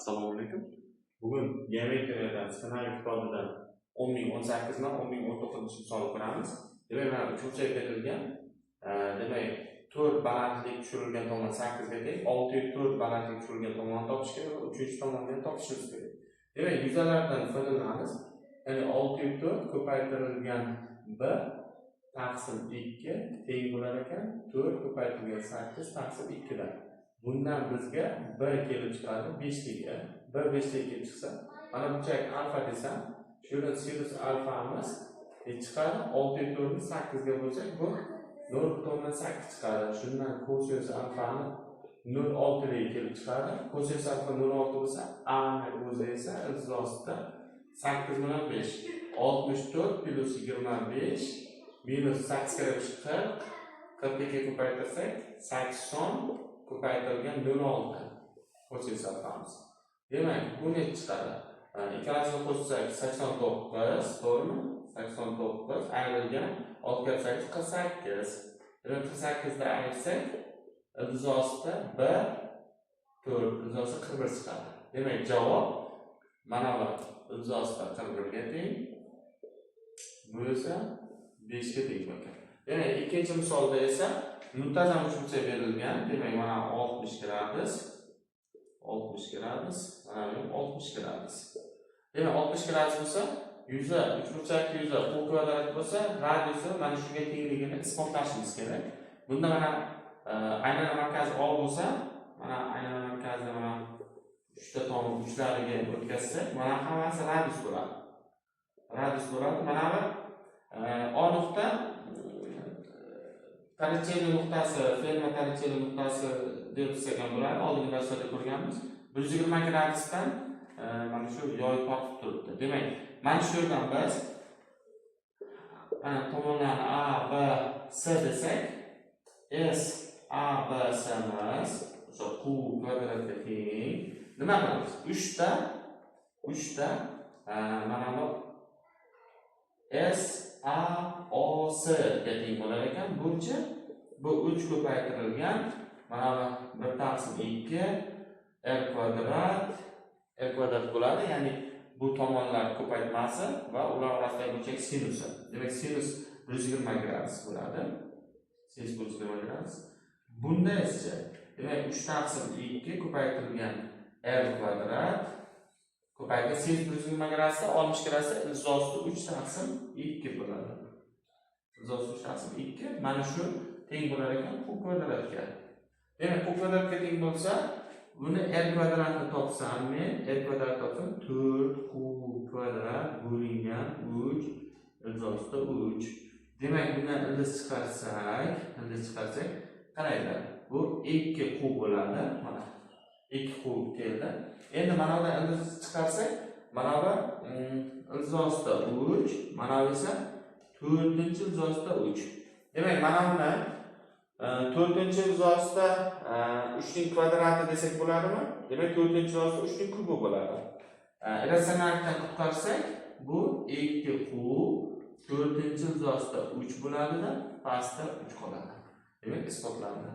Assalomu alaykum. Bugun geometriyadan ssenariy kitobidan 10.018 dan 10.019 ko'ramiz. Demak, mana uchuvchiga berilgan, demak, 4 balandlik tushirilgan tomon 8 ga teng, 604 balandlik tushirilgan tomonni topish kerak va 3-tomonni ham topishimiz kerak. Demak, yuzalardan foydalanamiz. Ya'ni 604 ko'paytirilgan 1 taqsim 2 teng bo'lar ekan 4 ko'paytirilgan 8 taqsim 2 dan. Bundan bizga 1 kelib chiqadi 5 liga. 1 5 liga kelib chiqsa, mana bunchalik alfa desam, shu yerdan sinus alfamiz chiqadi. 604 ni 8 ga bo'lsak, bu 0.8 chiqadi. Shundan kosinus alfani 0.6 liga kelib chiqadi. Kosinus alfa 0.6 bo'lsa, a ni o'zi esa iltizosida 8 bilan 5. 64 plus 25 minus 8 kere 40. 42 ko'paytirsak 80 ko'paytirilgan 0.6 kosinus alfamiz. Demak, bu ne chiqadi? Ikkalasini qo'shsak 89, to'g'rimi? 89 ayrilgan 6 kere 8 48. Demak, 48 dan ayirsak iltizosida 1 4 iltizosida 41 chiqadi. Demak, javob mana bu iltizosida 41 ga teng. Bu esa 5 ga teng bo'lgan. Demak, ikkinchi misolda esa muntazam uchuvchi berilgan. Demak, mana 60 gradus, 60 gradus, mana bu 60 gradus. Demak, 60 gradus bo'lsa, yuza, uchburchakli yuza u kvadrat bo'lsa, radiusi mana shunga tengligini isbotlashimiz kerak. Bunda mana aylana markazi O bo'lsa, mana aylana markazi mana 3 ta tomon uchlariga o'tkazsak, mana hammasi radius bo'ladi. Radius bo'ladi. Mana bu O nuqta Torricelli nuqtasi, ferma Torricelli nuqtasi deb bilsak ham bo'ladi. Oldingi darslarda ko'rganmiz. 120 gradusdan mana shu yoy tortib turibdi. Demak, mana shu yerdan biz tomonlarni A, B, C desak, S, A, B, C emas, o'sha Q kvadratga teng. Nima qilamiz? 3 ta mana bu S, A, O, C ga teng bo'lar ekan. Buncha bu 3 ko'paytirilgan mana bu 1 taqsim 2 L kvadrat bo'ladi. Ya'ni bu tomonlar ko'paytmasi va ular orasidagi burchak sinusi. Demak, sinus 120 gradus bo'ladi. Sinus 120 gradus. Bunda esa demak 3 taqsim 2 ko'paytirilgan L kvadrat ko'paytirilgan sinus 120 gradusda 60 gradusda iltizosida 3 taqsim 2 bo'ladi. Iltizosida 3 taqsim 2 mana shu teng bo'lar ekan Q kvadratga. Demak, Q kvadratga teng bo'lsa, buni L kvadratni topsam, men L kvadrat topsam 4Q kvadrat bo'lingan 3 iltizosida 3. Demak, bundan ildiz chiqarsak, qaranglar. Bu 2Q bo'ladi. Mana 2Q keldi. Endi mana bundan ildiz chiqarsak, mana bu iltizosida 3, mana bu esa 4-iltizosida 3. Demak, mana buni 4-iltizosida 3 ning kvadrati desak bo'ladimi? Demak, 4-iltizosida 3 ning kubi bo'ladi. Irratsionallikdan qutqarsak, bu 2Q 4-iltizosida 3 bo'ladi-da, pastda 3 qoladi. Demak, isbotlandi.